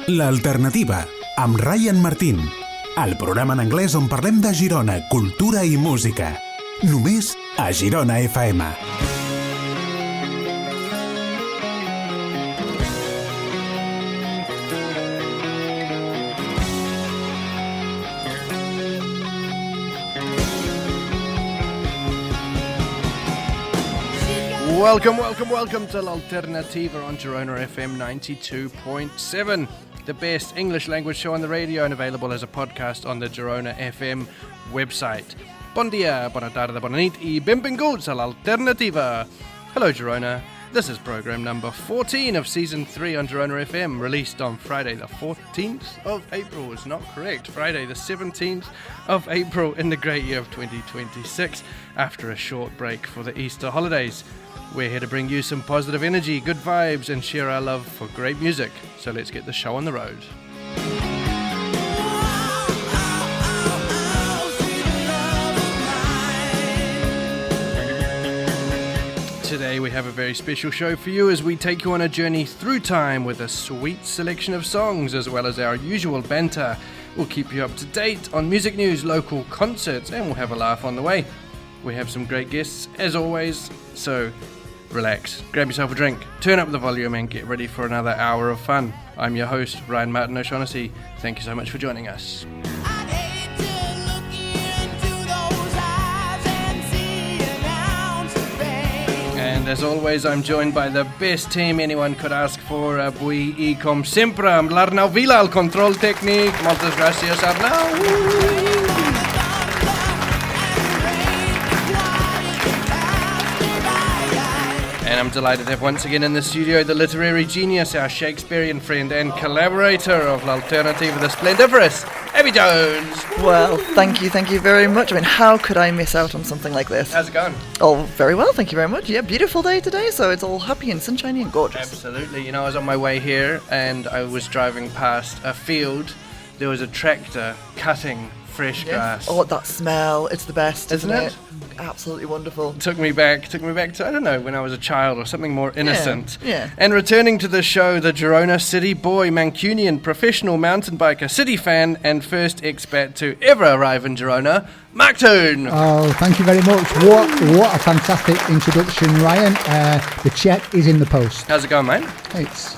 L'Alternativa, amb Ryan Martín. El programa en anglès on parlem de Girona, cultura i música. Només a Girona FM. Welcome to l'Alternativa on Girona FM 92.7, the best English language show on the radio and available as a podcast on the Girona FM website. Bon dia, bona tarda, bona nit I benvinguts a l'Alternativa. Hello Girona, this is program number 14 of season 3 on Girona FM, released on Friday the 14th of April, is not correct, Friday the 17th of April in the great year of 2026, after a short break for the Easter holidays. We're here to bring you some positive energy, good vibes, and share our love for great music. So let's get the show on the road. Today we have a very special show for you as we take you on a journey through time with a sweet selection of songs as well as our usual banter. We'll keep you up to date on music news, local concerts, and we'll have a laugh on the way. We have some great guests as always, so relax, grab yourself a drink, turn up the volume and get ready for another hour of fun. I'm your host, Ryan Martin O'Shaughnessy. Thank you so much for joining us. And as always, I'm joined by the best team anyone could ask for. Avui I com sempre amb l'Arnau Vila, el control tècnic. Moltes gràcies, Arnau. And I'm delighted to have once again in the studio the literary genius, our Shakespearean friend and collaborator of l'Alternativa, the splendiferous Abby Jones. Well, thank you very much. I mean, how could I miss out on something like this? How's it going? Oh, very well, thank you very much. Yeah, beautiful day today, so it's all happy and sunshiny and gorgeous. Absolutely. You know, I was on my way here and I was driving past a field. There was a tractor cutting fresh grass. Oh, that smell, it's the best, isn't it? Absolutely wonderful. Took me back to, I don't know, when I was a child or something more innocent. Yeah. And returning to the show, the Girona city boy, Mancunian, professional mountain biker, city fan, and first expat to ever arrive in Girona, Mark Toon. Oh, thank you very much. What a fantastic introduction, Ryan. The check is in the post. How's it going, mate? It's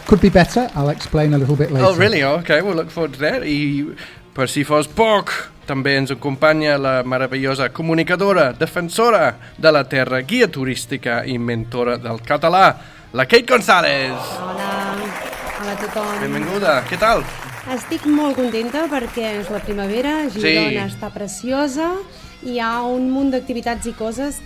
could be better. I'll explain a little bit later. Oh, really? Oh, okay, we'll look forward to that. I, per si fos poc, també ens acompanya la meravellosa comunicadora, defensora de la terra, guia turística i mentora del català, la Kate González. Hola a tothom. Benvinguda, què tal? Estic molt contenta perquè és la primavera, Girona està preciosa, hi ha un munt d'activitats i coses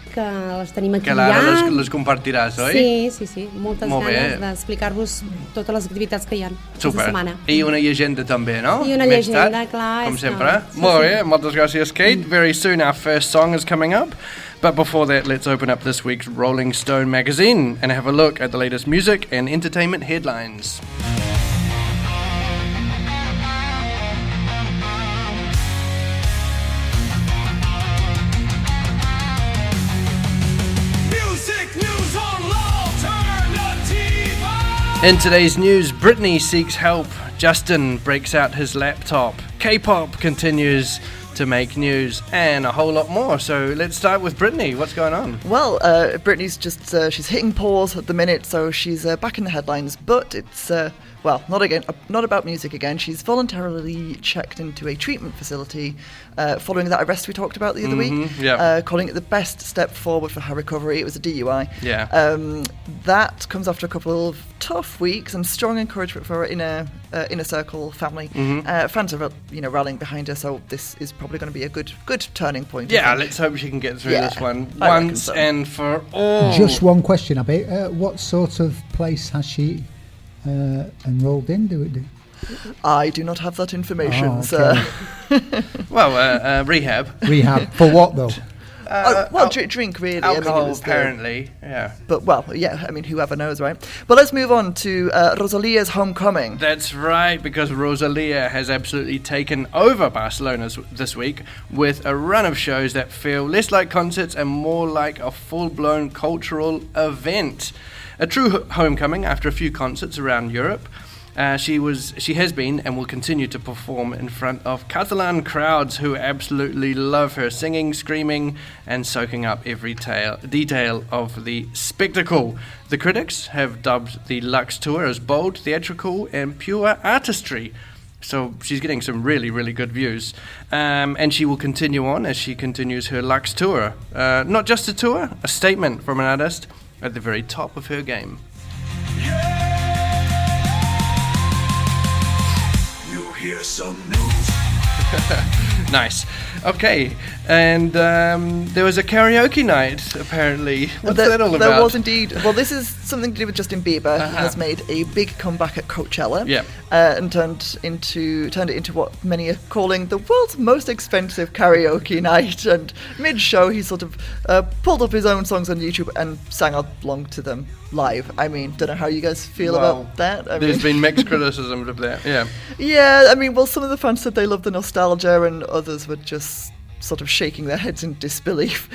que les tenim aquí que ara les compartiràs, oi? Sí, moltes ganes d'explicar-vos totes les activitats que hi ha aquesta setmana. I una llegenda també, no? I una llegenda, clar. Com sempre. Molt bé, moltes gràcies, Kate. Very soon our first song is coming up. But before that, let's open up this week's Rolling Stone magazine and have a look at the latest music and entertainment headlines. In today's news, Britney seeks help, Justin breaks out his laptop, K-pop continues to make news, and a whole lot more. So let's start with Britney. What's going on? Well, Britney's just, she's hitting pause at the minute, so she's back in the headlines, but it's, not about music again. She's voluntarily checked into a treatment facility following that arrest we talked about the other week, calling it the best step forward for her recovery. It was a DUI. Yeah. That comes after a couple of tough weeks and strong encouragement for her inner circle family. Fans are rallying behind her, so this is probably going to be a good turning point. Yeah, let's hope she can get through this one once and for all. Just one question, Abby. What sort of place has she enrolled in? I do not have that information, okay. sir. Well, rehab. Rehab for what though? Drink really. Alcohol, apparently. Yeah. But whoever knows, right? But let's move on to Rosalia's Homecoming. That's right, because Rosalia has absolutely taken over Barcelona this week with a run of shows that feel less like concerts and more like a full-blown cultural event. A true homecoming after a few concerts around Europe. She has been and will continue to perform in front of Catalan crowds who absolutely love her singing, screaming, and soaking up every detail of the spectacle. The critics have dubbed the Lux Tour as bold, theatrical, and pure artistry. So she's getting some really, really good views. And she will continue on as she continues her Lux Tour. Not just a tour, a statement from an artist at the very top of her game. Hear some news. Nice. Okay, and there was a karaoke night, apparently. What's that all about? There was indeed. Well, this is something to do with Justin Bieber. He has made a big comeback at Coachella, and turned it into what many are calling the world's most expensive karaoke night. And mid-show, he sort of pulled up his own songs on YouTube and sang along to them live. I mean, don't know how you guys feel about that. There's been mixed criticism of that, Yeah, I mean, well, some of the fans said they loved the nostalgia, and others were just sort of shaking their heads in disbelief.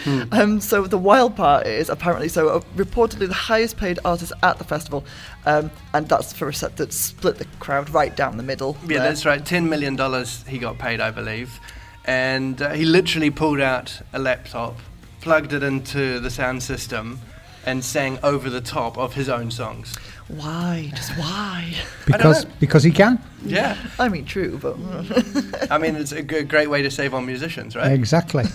So the wild part is apparently, reportedly the highest paid artist at the festival, and that's for a set that split the crowd right down the middle. Yeah, that's right. $10 million he got paid, I believe. And he literally pulled out a laptop, plugged it into the sound system, and sang over the top of his own songs. Why? Just why? Because he can. Yeah. I mean, true, but... I mean, it's a great way to save on musicians, right? Exactly.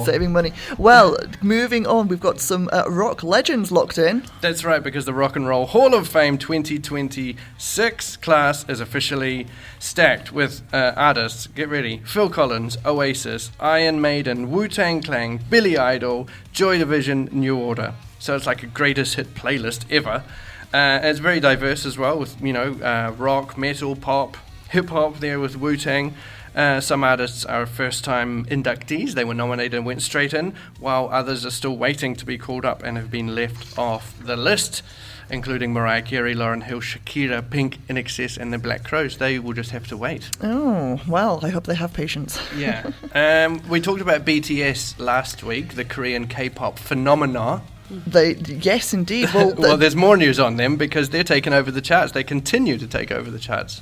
Saving money. Well, moving on, we've got some rock legends locked in. That's right, because the Rock and Roll Hall of Fame 2026 class is officially stacked with artists, get ready, Phil Collins, Oasis, Iron Maiden, Wu-Tang Clan, Billy Idol, Joy Division, New Order. So it's like a greatest hit playlist ever. It's very diverse as well, with rock, metal, pop, hip hop there with Wu-Tang. Some artists are first-time inductees; they were nominated and went straight in, while others are still waiting to be called up and have been left off the list, including Mariah Carey, Lauryn Hill, Shakira, Pink, INXS, and the Black Crowes. They will just have to wait. Oh, well, I hope they have patience. Yeah. We talked about BTS last week, the Korean K-pop phenomena. Yes, indeed. Well, there's more news on them because they're taking over the charts. They continue to take over the charts.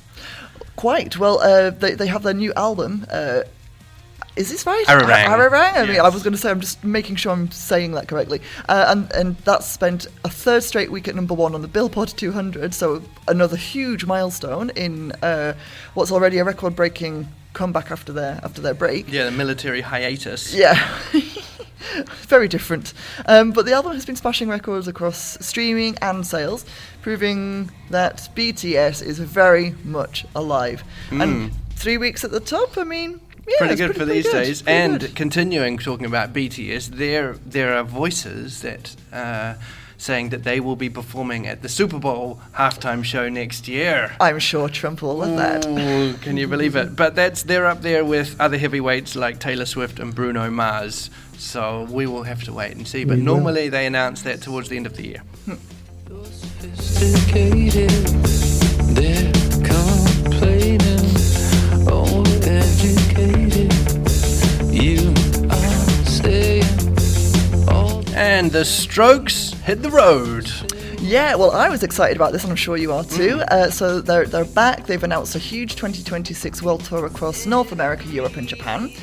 Quite. Well, they have their new album. Is this right? Ararang. I mean, I was going to say, I'm just making sure I'm saying that correctly. And that's spent a third straight week at number one on the Billboard 200, so another huge milestone in what's already a record-breaking comeback after their break. Yeah, the military hiatus. Yeah. Very different. But the album has been smashing records across streaming and sales, proving that BTS is very much alive. And 3 weeks at the top, I mean... Yeah, pretty good for these days. And continuing talking about BTS, there are voices that saying that they will be performing at the Super Bowl halftime show next year. I'm sure Trump will love that. Can you believe it? But they're up there with other heavyweights like Taylor Swift and Bruno Mars. So we will have to wait and see. But normally they announce that towards the end of the year. And the Strokes hit the road. Yeah, well, I was excited about this, and I'm sure you are too. So they're back. They've announced a huge 2026 world tour across North America, Europe, and Japan.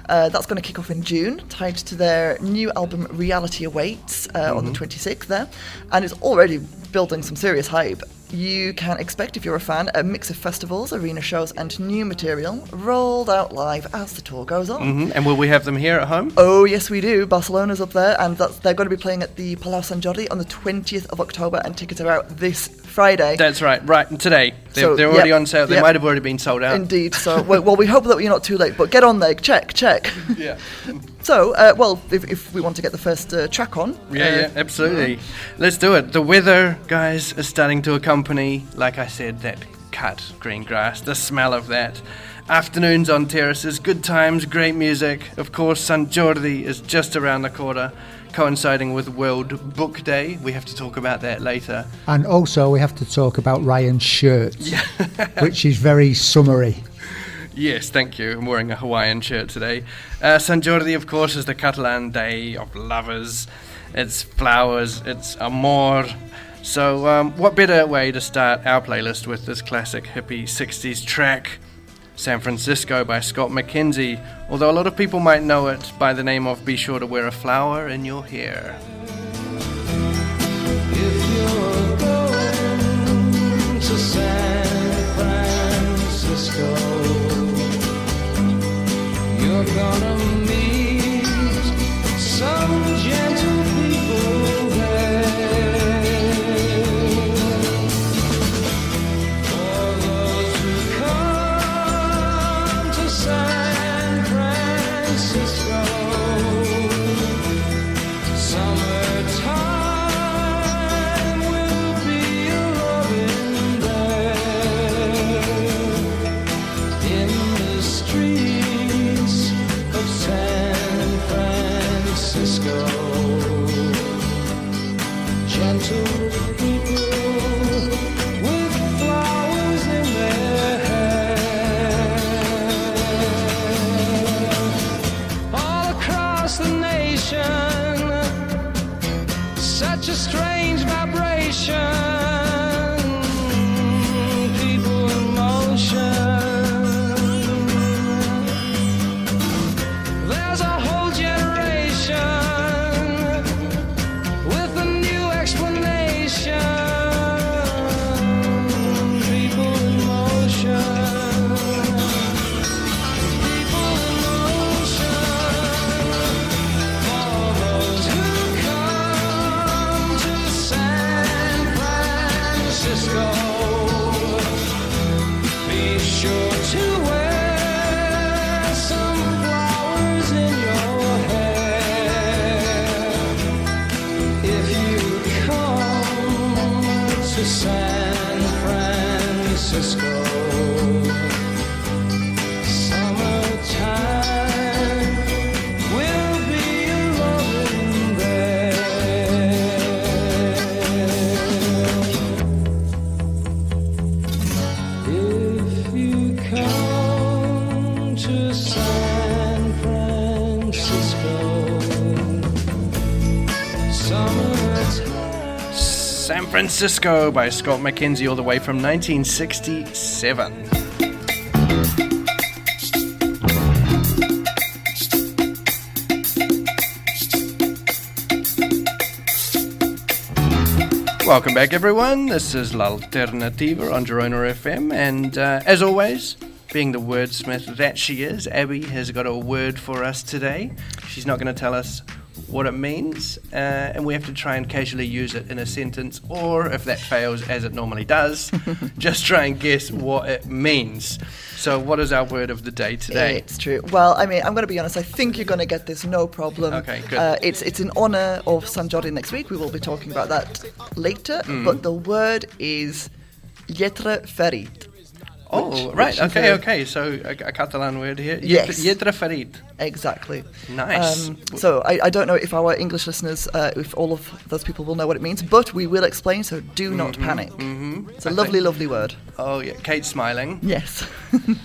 That's going to kick off in June, tied to their new album Reality Awaits on the 26th there, and it's already building some serious hype. You can expect, if you're a fan, a mix of festivals, arena shows, and new material rolled out live as the tour goes on. And will we have them here at home? Oh, yes, we do. Barcelona's up there, and they're going to be playing at the Palau Sant Jordi on the 20th of October, and tickets are out this Friday. That's right, today. They're already on sale. They might have already been sold out. Indeed. So, well, we hope that you're not too late, but get on there, check. Yeah. So, if we want to get the first track on. Yeah, absolutely. Let's do it. The weather, guys, is starting to accompany, like I said, that cut green grass, the smell of that. Afternoons on terraces, good times, great music. Of course, Sant Jordi is just around the corner, coinciding with World Book Day. We have to talk about that later. And also we have to talk about Ryan's shirt, which is very summery. Yes, thank you. I'm wearing a Hawaiian shirt today. Sant Jordi, of course, is the Catalan day of lovers. It's flowers, it's amor. So what better way to start our playlist with this classic hippie 60s track, San Francisco by Scott McKenzie, although a lot of people might know it by the name of Be Sure to Wear a Flower in Your Hair. If you're going to San Francisco, you're gonna meet some gentle people there. For those who come to San Francisco, summertime will be a loving there. In the streets of San Francisco, gentle people with flowers in their hair. All across the nation, such a strange vibration. People in motion. There's a whole generation with a new explanation. People in motion. People in motion. For those who come to San Francisco, be sure to wear some flowers in your hair. If you come to San Francisco, summertime will be loving there. If you come to San Francisco, summertime. San Francisco by Scott McKenzie, all the way from 1967. Welcome back, everyone. This is L'Alternativa on Girona FM, and as always, being the wordsmith that she is, Abby has got a word for us today. She's not going to tell us what it means, and we have to try and casually use it in a sentence, or if that fails, as it normally does, just try and guess what it means. So what is our word of the day today? It's true. Well, I mean, I'm going to be honest, I think you're going to get this no problem. Okay, good. It's in honour of Sant Jordi next week. We will be talking about that later. But the word is lletra ferit. Oh, right. Okay. So a Catalan word here. Yes. Lletra ferit. Exactly. Nice. So I don't know if our English listeners, if all of those people will know what it means, but we will explain, so do not panic. It's a lovely word. Oh, yeah. Kate's smiling. Yes.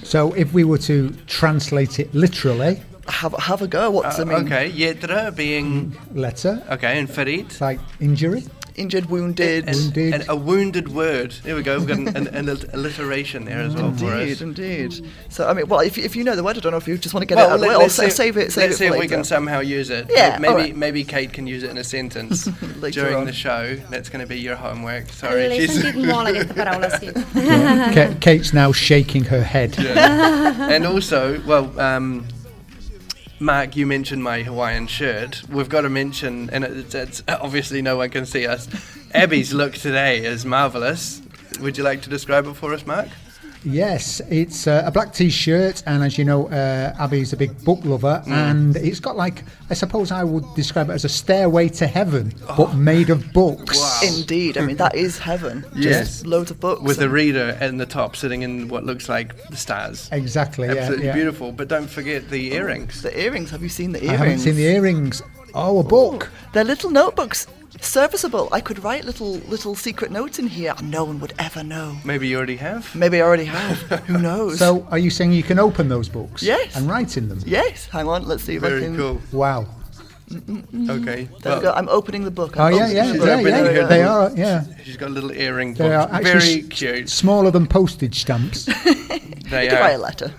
So if we were to translate it literally, Have a go. What does it mean? Okay. Lletra being... letter, Okay, and ferit. it's like injury. Injured, wounded. Wounded. And a wounded word. There we go. We've got an alliteration there as well for us. Indeed. So, I mean, well, if you know the word, I don't know if you just want to get it out. Well, save it. Let's see for if we later. can somehow use it. Yeah, all right. Maybe Kate can use it in a sentence Later during on. the show. That's going to be your homework. Sorry. L'he sentit molt, aquesta paraula, sí. Kate's now shaking her head. Yeah. And also, well, Mark, you mentioned my Hawaiian shirt. We've got to mention, and it's obviously no one can see us, Abby's look today is marvellous. Would you like to describe it for us, Mark? Yes, it's a black T-shirt, and as you know, Abby's a big book lover, and it's got like, I suppose I would describe it as a stairway to heaven, but made of books. Wow. Indeed, I mean, that is heaven. Yes. Just loads of books. With the reader in the top, sitting in what looks like the stars. Exactly, Absolutely beautiful. But don't forget the earrings. The earrings, have you seen the earrings? I haven't seen the earrings. Oh, a book. They're little notebooks. Serviceable. I could write little secret notes in here. No one would ever know. Maybe you already have. Maybe I already have. Who knows? So, are you saying you can open those books? Yes. And write in them? Yes. Hang on. Let's see if I Very can. cool. Wow. Okay. There we go. I'm opening the book. Oh, I'm yeah, opening yeah, the book. yeah, There we yeah. go. They are, yeah. She's got a little earring They book. are Very actually cute. smaller than postage stamps. They You could write a are. letter.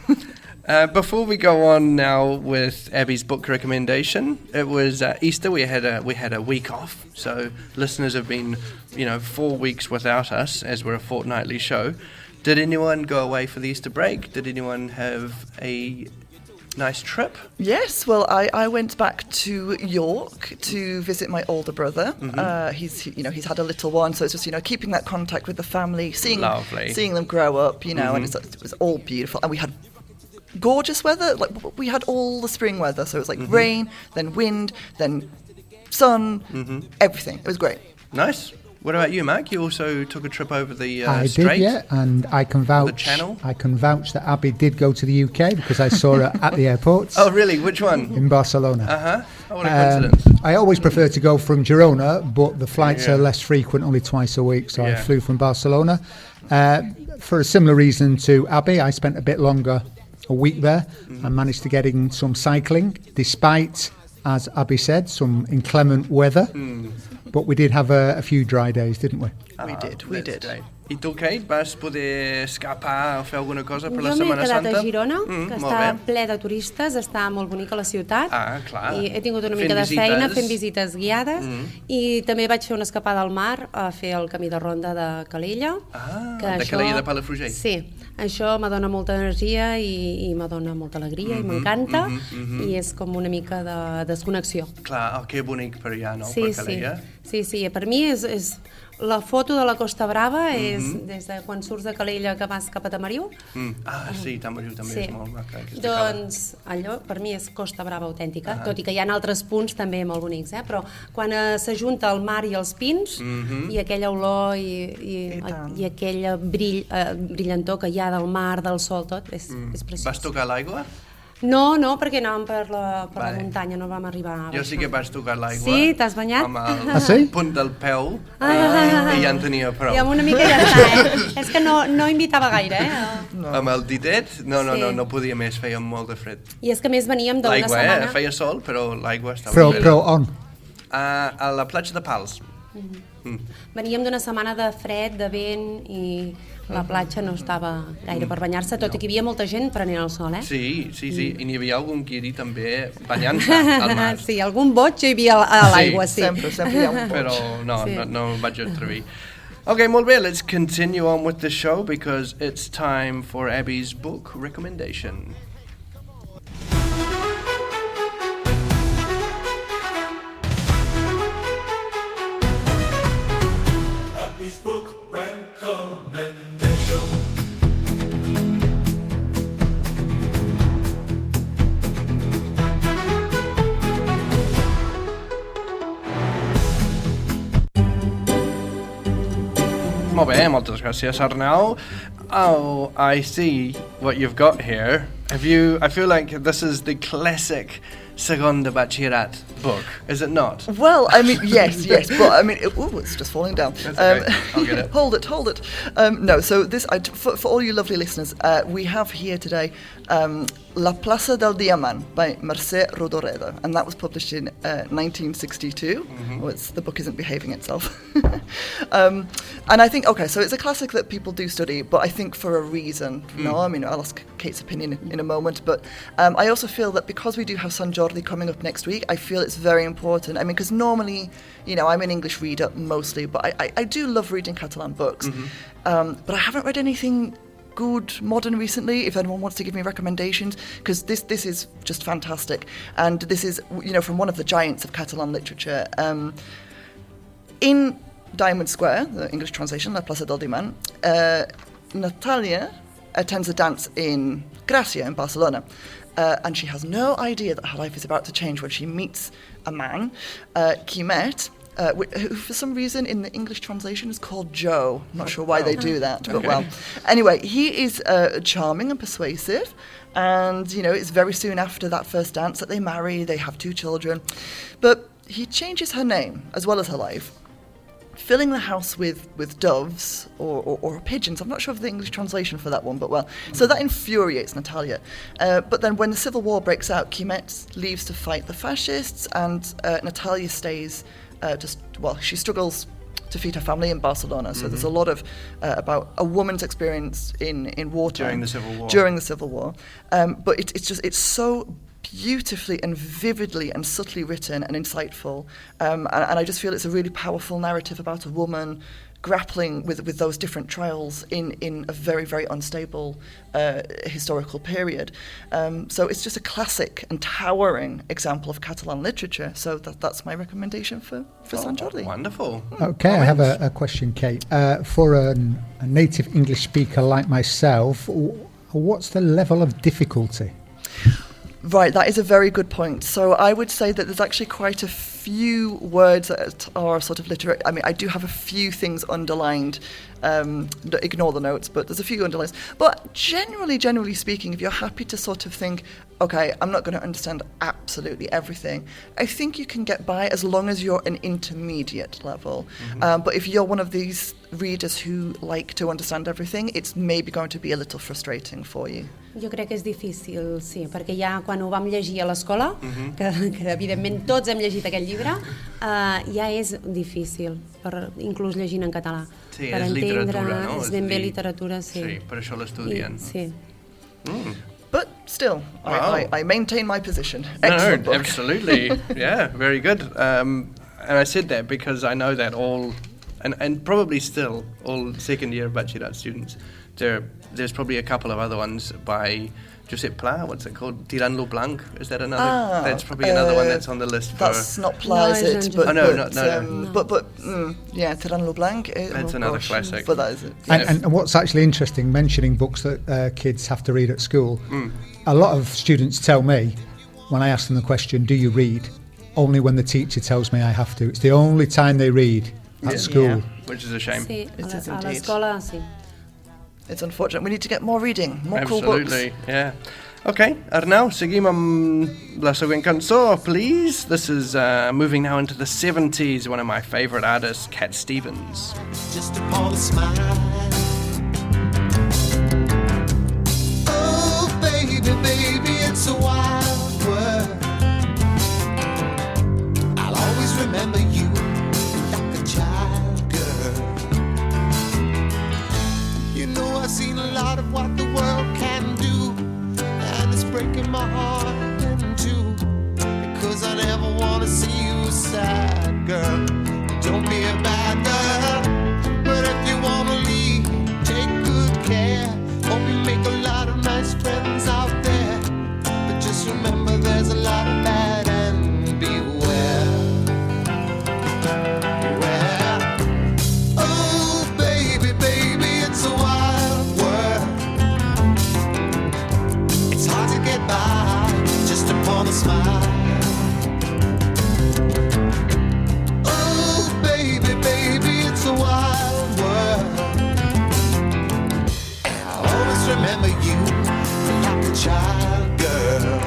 Before we go on now with Abby's book recommendation, it was Easter. We had a week off, so listeners have been 4 weeks without us as we're a fortnightly show. Did anyone go away for the Easter break? Did anyone have a nice trip? Yes, well, I went back to York to visit my older brother. He's had a little one, so it's just keeping that contact with the family, seeing them grow up, and it was all beautiful, and we had gorgeous weather. Like we had all the spring weather, so it was like rain, then wind, then sun, everything. It was great. Nice. What about you, Mark? You also took a trip over the I strait? did, yeah, and I can vouch. The channel? I can vouch that Abby did go to the UK because I saw her at the airport. Oh, really? Which one? In Barcelona. Oh, what a coincidence. I always prefer to go from Girona, but the flights are less frequent, only twice a week, so I flew from Barcelona. For a similar reason to Abby, I spent a bit longer, a week there, and managed to get in some cycling, despite, as Abby said, some inclement weather. But we did have a few dry days, didn't we? We did. I tu, Kate, vas poder escapar o fer alguna cosa per la Jo m'he Setmana quedat Santa? a Girona, que molt està bé. ple de turistes, està molt bonica la ciutat. Ah, clar. I he tingut una Fent mica de visites. feina fent visites guiades i també vaig fer una escapada al mar a fer el camí de ronda de Calella. De Calella de Palafrugell. Sí, això m'adona molta energia i m'adona molta alegria i m'encanta i és com una mica de desconnexió. Clar, que bonic per allà, no? Per Calella. Sí, per mi és la foto de la Costa Brava és des de quan surts de Calella que vas cap a Tamariu. Sí, Tamariu també és molt maca. Doncs allò per mi és Costa Brava autèntica, tot i que hi ha altres punts també molt bonics, però quan s'ajunta el mar i els pins i aquella olor i aquella brillantor que hi ha del mar, del sol, tot, és preciós. Vas tocar l'aigua? No, perquè anàvem per la muntanya, no vam arribar a baixar. Jo sí que vaig tocar l'aigua. Sí? T'has banyat? Amb el punt del peu i ja en tenia prou. I amb una mica ja està, És que no invitava gaire, Amb el ditet? No podia més, feia molt de fred. I és que més veníem d'una setmana... L'aigua, feia sol, però l'aigua estava bé. Però on? A la platja de Pals. Veníem d'una setmana de fred, de vent i la platja no estava gaire per banyar-se, tot i que hi havia molta gent prenent el sol, Sí, i n'hi havia algun guiri també banyant-se al mar. Sí, algun boig hi havia a l'aigua, sí. Sempre hi ha un boig. Però no vaig atrevir. Okay, molt bé, let's continue on with the show because it's time for Abby's book recommendation. Molt bé, moltes gràcies, Arnau. Oh, I see what you've got here. I feel like this is the classic segon de batxillerat book, is it not? Well, I mean, yes, but I mean, it's just falling down. That's okay. I'll get it. Hold it. No, so this, for all you lovely listeners, we have here today La Plaça del Diamant by Mercè Rodoreda, and that was published in 1962. The book isn't behaving itself. And I think, so it's a classic that people do study, but I think for a reason. No, I mean, I'll ask Kate's opinion in a moment, but I also feel that because we do have San Jordi coming up next week, I feel it's very important. I mean, because normally, I'm an English reader mostly, but I do love reading Catalan books. But I haven't read anything good modern recently, if anyone wants to give me recommendations, because this is just fantastic. And this is, from one of the giants of Catalan literature. In Diamond Square, the English translation, La Plaça del Diamant, Natalia attends a dance in Gracia in Barcelona. And she has no idea that her life is about to change when she meets a man, Quimet, who for some reason in the English translation is called Joe. I'm not sure why they do that, but well. Anyway, he is charming and persuasive, and, you know, it's very soon after that first dance that they marry, they have 2 children. But he changes her name as well as her life, filling the house with doves or pigeons. I'm not sure of the English translation for that one, but well. So that infuriates Natalia. But then when the civil war breaks out, Quimet leaves to fight the fascists, and Natalia stays she struggles to feed her family in Barcelona. So there's a lot of about a woman's experience in wartime. During the Civil War. But it's so beautifully and vividly and subtly written and insightful, and I just feel it's a really powerful narrative about a woman grappling with those different trials in a very, very unstable historical period. So it's just a classic and towering example of Catalan literature. So that's my recommendation for Sant Jordi. Wonderful. Okay, I have a question, Kate. For a native English speaker like myself, what's the level of difficulty? Right, that is a very good point. So I would say that there's actually quite a few words that are sort of literary. I mean, I do have a few things underlined. Ignore the notes, but there's a few underlines. But generally speaking, if you're happy to sort of think, okay, I'm not going to understand absolutely everything, I think you can get by as long as you're an intermediate level. But if you're one of these readers who like to understand everything, it's maybe going to be a little frustrating for you. Jo crec que és difícil, sí, perquè ja quan ho vam llegir a l'escola, que evidentment tots hem llegit aquell llibre, ja és difícil, inclús llegint en català. Sí, per és entendre, literatura, no? És ben bé literatura, sí. Sí, per això l'estudien. Sí. But still, I maintain my position. Excellent book. Absolutely. Yeah, very good. And I said that because I know that all, and probably still, all second year Bachelorette students, there's probably a couple of other ones by Josep Pla. What's it called? Tirant-lo blanc. Is that another? That's probably another one that's on the list. That's not Pla, is it? But, no. But Tirant-lo blanc. That's another classic. But that is it. And what's actually interesting, mentioning books that kids have to read at school, a lot of students tell me, when I ask them the question, do you read? Only when the teacher tells me I have to. It's the only time they read at school. Yeah. Which is a shame. Sí, It is a indeed. l'escola, sí. It's unfortunate. We need to get more reading, more Absolutely, cool books. yeah. Okay, Arnau, seguim amb la següent cançó, please. This is moving now into the 70s, one of my favourite artists, Cat Stevens. Just upon a smile. Oh, baby, it's a wild world. I'll always remember you like a child, girl. You know, I've seen a lot of what the world can do, and it's breaking my heart in two, because I never want to see you sad, girl. Don't be a bad girl, but if you want to leave, take good care. Hope you make a lot of nice friends out there, but just remember there's a lot of bad, and beware. Beware. Oh, baby, it's a wild world. It's hard to get by just upon a smile. Oh, baby, it's a wild world. And I'll always remember you like a child, girl.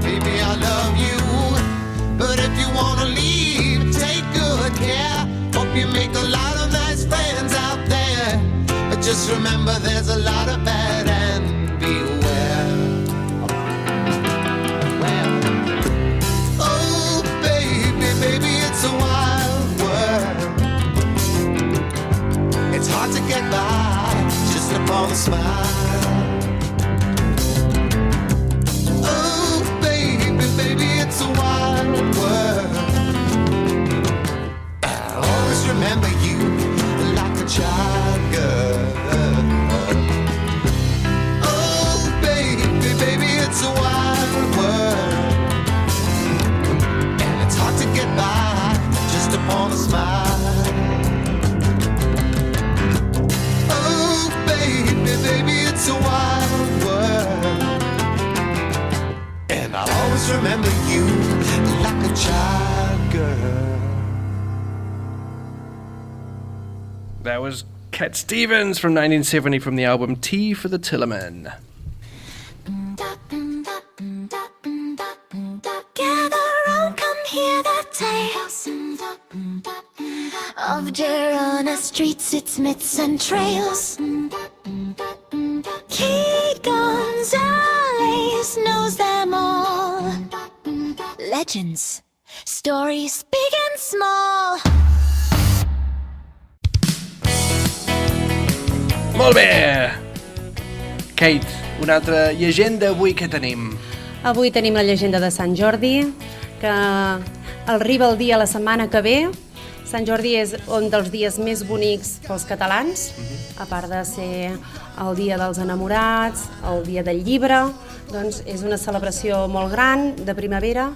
Baby, I love you, but if you wanna leave, take good care. Hope you make a lot of nice friends out there, but just remember there's a lot of bad, and beware. Well, oh, baby, it's a wild world. It's hard to get by just upon a smile. Oh, baby, it's a wild world. I'll always remember you like a child, girl. Oh, baby, it's a wild was Cat Stevens from 1970 from the album Tea for the Tillerman. Gather round, come hear the tales of Girona streets, its myths and trails. Kate Gonzalez knows them all. Legends, stories big and small. Molt bé! Kate, una altra llegenda avui que tenim. Avui tenim la llegenda de Sant Jordi, que arriba el dia la setmana que ve. Sant Jordi és un dels dies més bonics pels catalans, a part de ser el dia dels enamorats, el dia del llibre, doncs és una celebració molt gran de primavera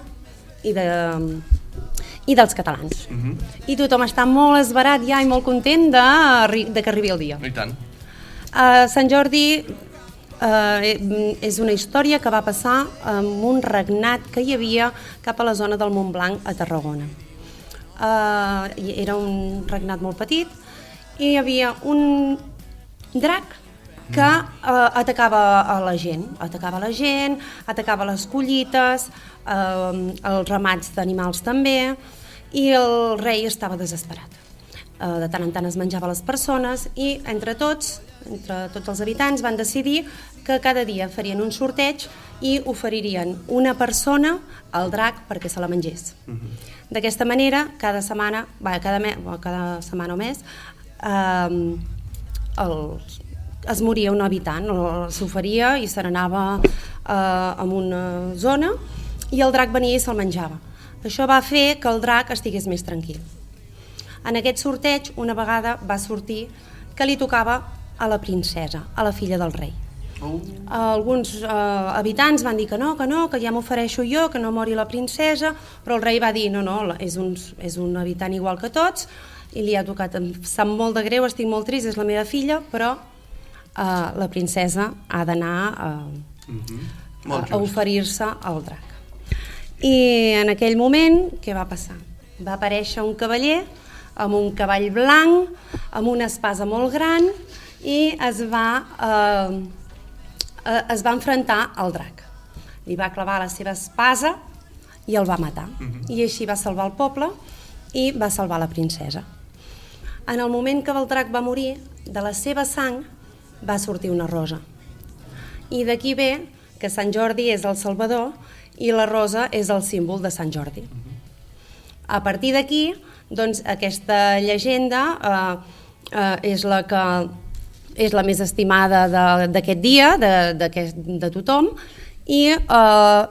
i dels catalans. I tothom està molt esverat ja i molt content de que arribi el dia. I tant. Sant Jordi és una història que va passar amb un regnat que hi havia cap a la zona del Montblanc a Tarragona. Era un regnat molt petit i hi havia un drac que atacava a la gent, atacava les collites, els ramats d'animals també, i el rei estava desesperat. De tant en tant es menjava les persones i entre tots els habitants van decidir que cada dia farien un sorteig i oferirien una persona al drac perquè se la mengés. D'aquesta manera, cada setmana o mes, es moria un habitant, s'oferia i se n'anava a una zona i el drac venia i se'l menjava. Això va fer que el drac estigués més tranquil. En aquest sorteig, una vegada va sortir que li tocava a la princesa, a la filla del rei. Alguns habitants van dir que no, que ja m'ofereixo jo, que no mori la princesa, però el rei va dir no, és un habitant igual que tots i li ha tocat, em sap molt de greu, estic molt trist, és la meva filla, però la princesa ha d'anar a oferir-se al drac. I en aquell moment, què va passar? Va aparèixer un cavaller amb un cavall blanc, amb una espasa molt gran i es va enfrontar al drac. Li va clavar la seva espasa i el va matar. I així va salvar el poble i va salvar la princesa. En el moment que el drac va morir, de la seva sang va sortir una rosa. I d'aquí ve que Sant Jordi és el Salvador i la rosa és el símbol de Sant Jordi. A partir d'aquí, doncs, aquesta llegenda és la més estimada d'aquest dia, de tothom, i a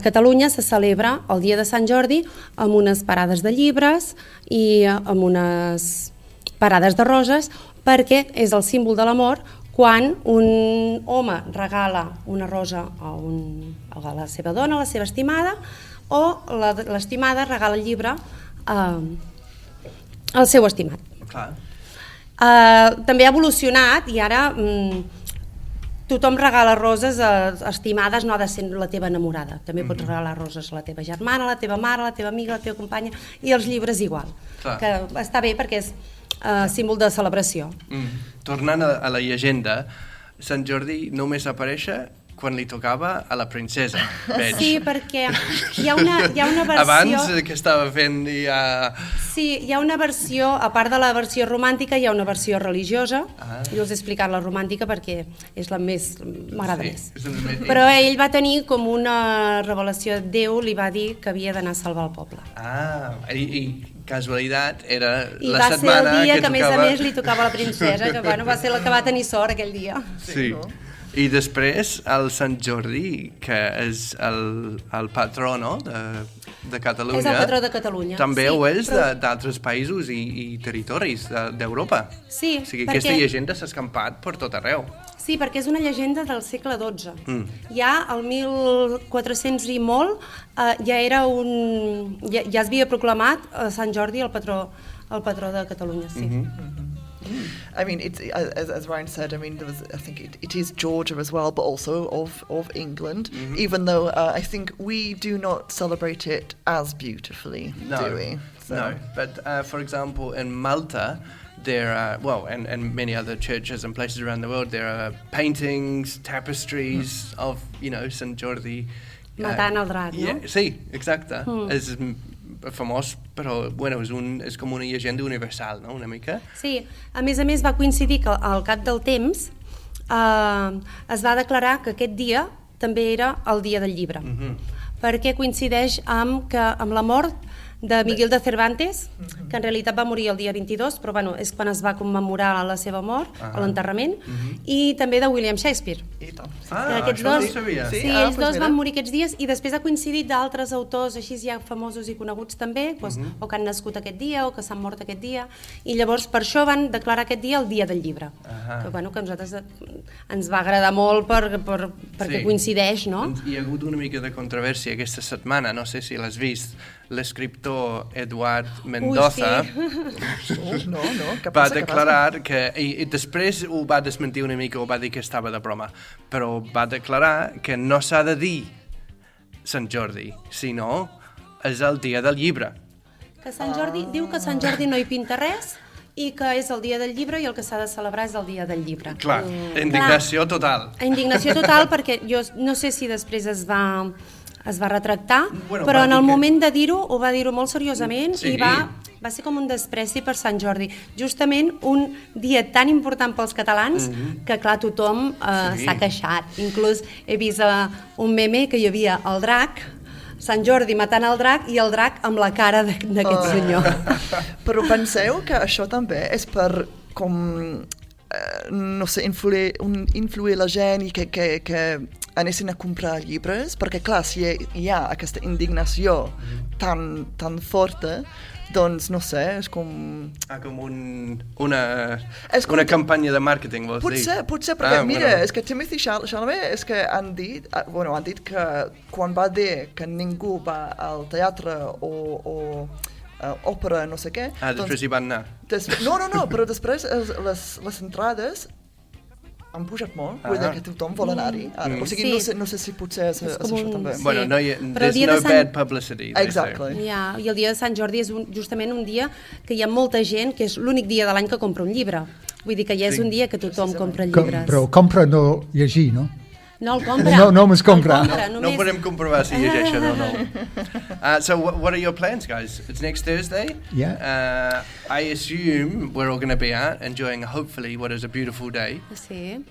Catalunya se celebra el dia de Sant Jordi amb unes parades de llibres i amb unes parades de roses, perquè és el símbol de l'amor quan un home regala una rosa a la seva dona, a la seva estimada, o l'estimada regala el llibre al seu estimat. També ha evolucionat i ara tothom regala roses estimades, no ha de ser la teva enamorada. També pots regalar roses a la teva germana, a la teva mare, a la teva amiga, a la teva companya, i els llibres igual. Que està bé perquè és símbol de celebració. Tornant a la llegenda, Sant Jordi només apareix quan li tocava a la princesa, veig. Sí, perquè hi ha una versió... Abans que estava fent ja... Sí, hi ha una versió, a part de la versió romàntica, hi ha una versió religiosa. Jo us he explicat la romàntica perquè és la més... m'agrada més. Però ell va tenir com una revelació, Déu li va dir que havia d'anar a salvar el poble. I casualitat era I la setmana que tocava... I va ser el dia que a més a més li tocava a la princesa, que va ser la que va tenir sort aquell dia. Sí. I després el Sant Jordi, que és el patró, no?, de Catalunya. És el patró de Catalunya. També ho és d'altres països i territoris d'Europa. Sí, o sigui, aquesta llegenda s'ha escampat per tot arreu. Sí, perquè és una llegenda del segle XII. Ja al 1400 i molt ja es havia proclamat Sant Jordi el patró de Catalunya, sí. I mean, as Ryan said, I mean, I think it is Georgia as well, but also of England, even though I think we do not celebrate it as beautifully, do we? So. No, but for example, in Malta, there are, and many other churches and places around the world, there are paintings, tapestries of, Sant Jordi. Matant el drac, no? Sí, exacte. És famós, però és com una llegenda universal, no?, una mica. Sí, a més va coincidir que al cap del temps es va declarar que aquest dia també era el dia del llibre, perquè coincideix amb la mort de Miguel de Cervantes, que en realitat va morir el dia 22, però bueno, és quan es va commemorar la seva mort, l'enterrament, i també de William Shakespeare. Aquests dos, ells dos van morir aquests dies, i després ha coincidit d'altres autors així ja famosos i coneguts també, o que han nascut aquest dia o que s'han mort aquest dia, i llavors per això van declarar aquest dia el dia del llibre, que a nosaltres ens va agradar molt perquè coincideix, no? Hi ha hagut una mica de controvèrsia aquesta setmana, no sé si l'has vist. L'escriptor Eduard Mendoza va declarar que, i després ho va desmentir una mica, ho va dir que estava de broma, però va declarar que no s'ha de dir Sant Jordi, sinó és el dia del llibre. Que Sant Jordi diu que Sant Jordi no hi pinta res i que és el dia del llibre i el que s'ha de celebrar és el dia del llibre. Clar, indignació total. Indignació total perquè jo no sé si després es va retractar, però en el moment de dir-ho, ho va dir-ho molt seriosament i va ser com un despreci per Sant Jordi. Justament un dia tan important pels catalans que, clar, tothom s'ha queixat. Inclús he vist un meme que hi havia el drac, Sant Jordi matant el drac i el drac amb la cara d'aquest senyor. Però penseu que això també és per com no sé, influir la gent i que anessin a comprar llibres, perquè clar, si hi ha aquesta indignació tan forta, doncs no sé, és com... com una campanya de màrqueting, vols dir? Potser, perquè mira, és que Timothy Chalamet és que han dit que quan va dir que ningú va al teatre o òpera, no sé què... després hi van anar. No, però després les entrades han pujat molt, vull dir que tothom vol anar-hi. O sigui, no sé si potser és això també. Bueno, there's no bad publicity. Exactly. I el dia de Sant Jordi és justament un dia que hi ha molta gent, que és l'únic dia de l'any que compra un llibre. Vull dir que ja és un dia que tothom compra llibres. Però compra no llegir, no? No el compra. No me'ls compra. No podem comprovar si llegeixen o no. So what are your plans, guys? It's next Thursday. Yeah. I assume we're all going to be out enjoying hopefully what is a beautiful day. Sí.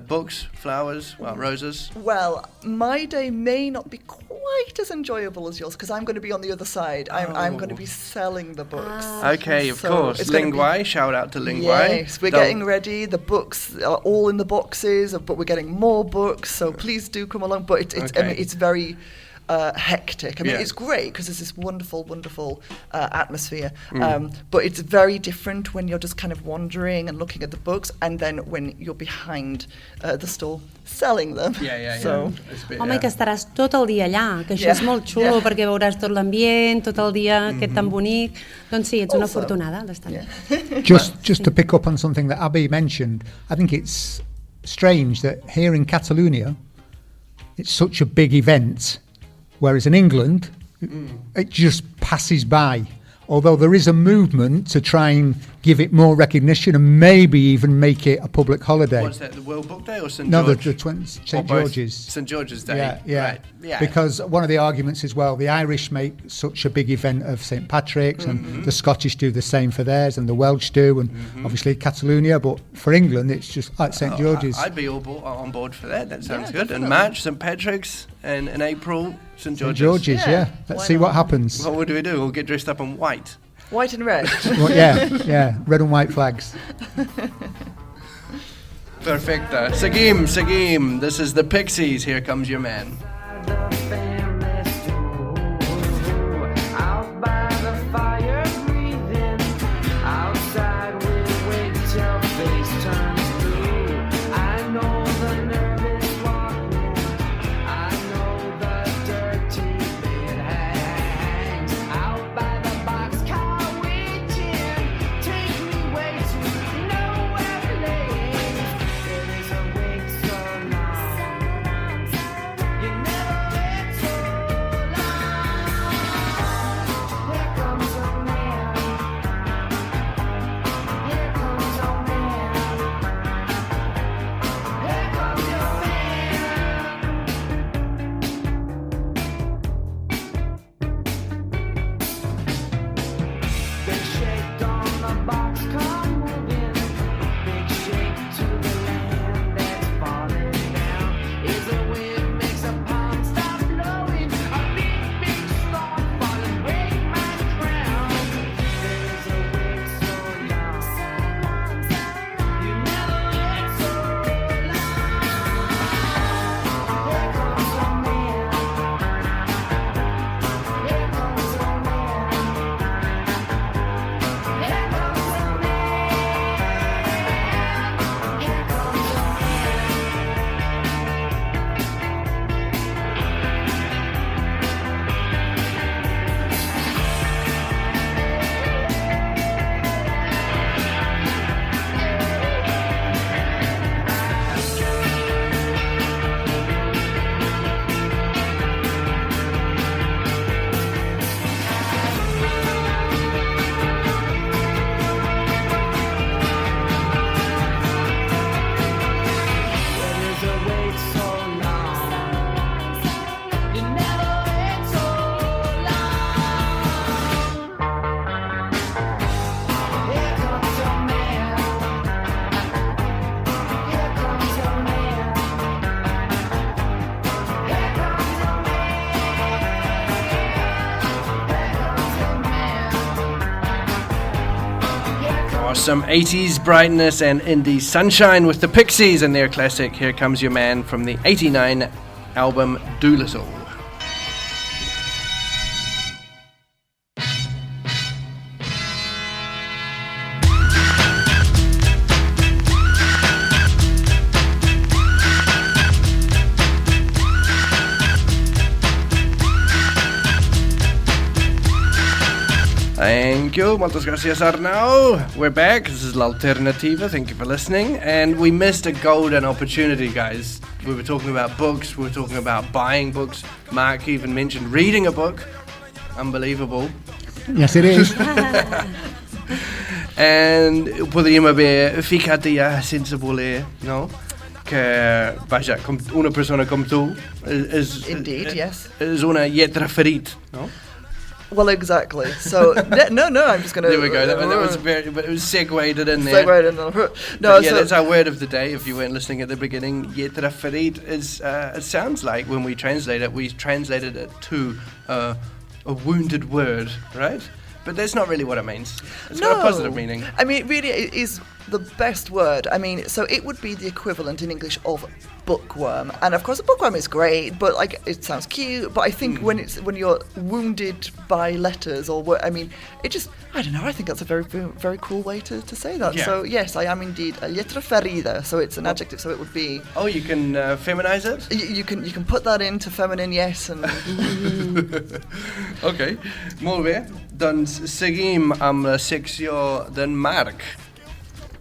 Books, flowers, roses. Well, my day may not be quite as enjoyable as yours because I'm going to be on the other side. I'm going to be selling the books. Okay, of course. Lingwai, shout out to Lingwai. Yes, we're getting ready. The books are all in the boxes, but we're getting more books. So please do come along. But I mean, it's very hectic. I mean, it's great because there's this wonderful atmosphere. But it's very different when you're just kind of wandering and looking at the books, and then when you're behind the stall selling them. So, home, que estaràs tot el dia allà, que això és molt xulo perquè veuràs tot l'ambient, tot el dia aquest tan bonic. Doncs sí, ets una afortunada d'estar allà. Just to pick up on something that Abby mentioned, I think it's strange that here in Catalonia it's such a big event, whereas in England it just passes by, although there is a movement to try and give it more recognition and maybe even make it a public holiday. What's that, the World Book Day or St. No, George? the St. George's. St. George's Day. Yeah. Right. Yeah. Because one of the arguments is, well, the Irish make such a big event of St. Patrick's and the Scottish do the same for theirs and the Welsh do, and obviously Catalonia, but for England it's just like St. George's. I'd be on board for that. That sounds good. In March, St. Patrick's, and in April, St. George's. St. George's, yeah. Let's see what happens. What do we do? We'll get dressed up in white. White and red. Well, yeah, red and white flags. Perfecte. Seguim. This is the Pixies. Here comes your man. Now, some 80s brightness and indie sunshine with the Pixies and their classic Here Comes Your Man from the 89 album Doolittle. Thank you. Moltes gràcies, Arnau. We're back. This is L'Alternativa. Thank you for listening. And we missed a golden opportunity, guys. We were talking about books. We were talking about buying books. Mark even mentioned reading a book. Unbelievable. Yes, it is. And podríem haver ficat ja sense voler, no? Que, vaja, com una persona com tu Indeed, yes. És una lletra ferit, no? Well, exactly. So no, I'm just gonna. There we go. That was very, but it was segued in there. Segued in there. No, yeah, that's our word of the day. If you weren't listening at the beginning, lletra ferit is. It sounds like when we translate it, we translated it to a wounded word, right? But that's not really what it means. It's got a positive meaning. I mean, really, it is the best word. I mean, so it would be the equivalent in English of bookworm. And of course, a bookworm is great, but like it sounds cute. But I think when you're wounded by letters I mean, it just, I don't know. I think that's a very, very cool way to say that. Yeah. So yes, I am indeed a letra ferida. So it's an adjective. So it would be. Oh, you can feminize it. You can put that into feminine, yes. And okay, molt bé. Doncs seguim amb la secció d'en Marc.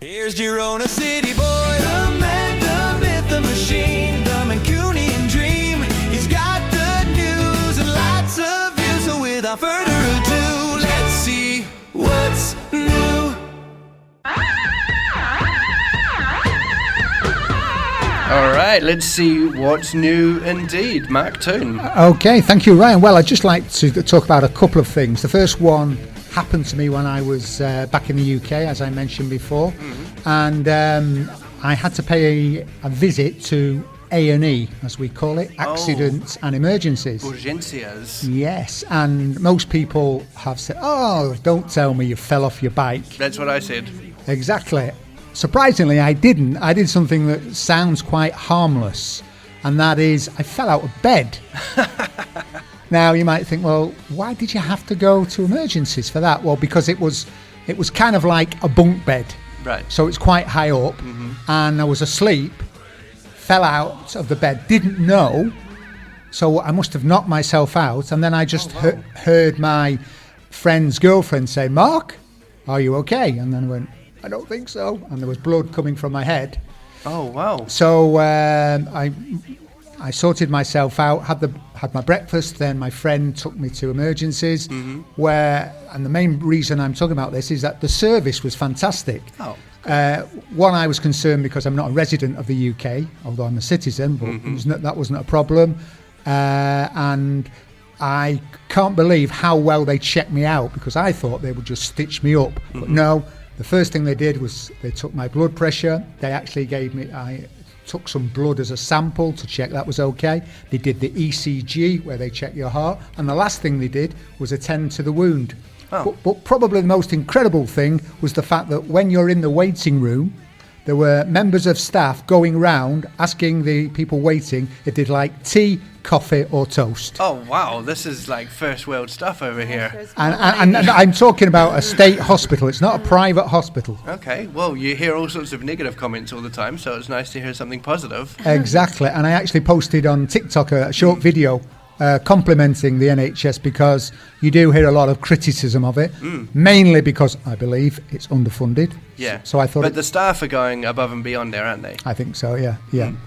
Here's Girona City boy, the man, the myth, the machine, the Mancunian dream. He's got the news and lots of views. So without further ado, let's see what's new. All right, let's see what's new indeed. Mark Toon. Okay, thank you, Ryan. Well, I'd just like to talk about a couple of things. The first one happened to me when I was back in the UK, as I mentioned before, and I had to pay a visit to A&E, as we call it, accidents and emergencies. Urgències. Yes, and most people have said, "Oh, don't tell me you fell off your bike." That's what I said. Exactly. Surprisingly, I didn't. I did something that sounds quite harmless, and that is I fell out of bed. Now, you might think, well, why did you have to go to emergencies for that? Well, because it was kind of like a bunk bed. Right. So it's quite high up, and I was asleep, fell out of the bed, didn't know, so I must have knocked myself out, and then I just heard my friend's girlfriend say, "Mark, are you okay?" And then I went, "I don't think so," and there was blood coming from my head. Oh, wow. So I sorted myself out, had my breakfast, then my friend took me to emergencies, and the main reason I'm talking about this is that the service was fantastic. Oh. One, I was concerned because I'm not a resident of the UK, although I'm a citizen, but that wasn't a problem. And I can't believe how well they checked me out, because I thought they would just stitch me up. But no, the first thing they did was they took my blood pressure. They actually I took some blood as a sample to check that was okay. They did the ECG, where they check your heart. And the last thing they did was attend to the wound. Oh. But probably the most incredible thing was the fact that when you're in the waiting room, there were members of staff going round asking the people waiting if they'd like tea, coffee or toast. Oh, wow. This is like first world stuff over here. And I'm talking about a state hospital. It's not a private hospital. Okay. Well, you hear all sorts of negative comments all the time, so it's nice to hear something positive. Exactly. And I actually posted on TikTok a short video complimenting the NHS, because you do hear a lot of criticism of it, mainly because I believe it's underfunded. Yeah. So I thought, but the staff are going above and beyond there, aren't they? I think so. Yeah.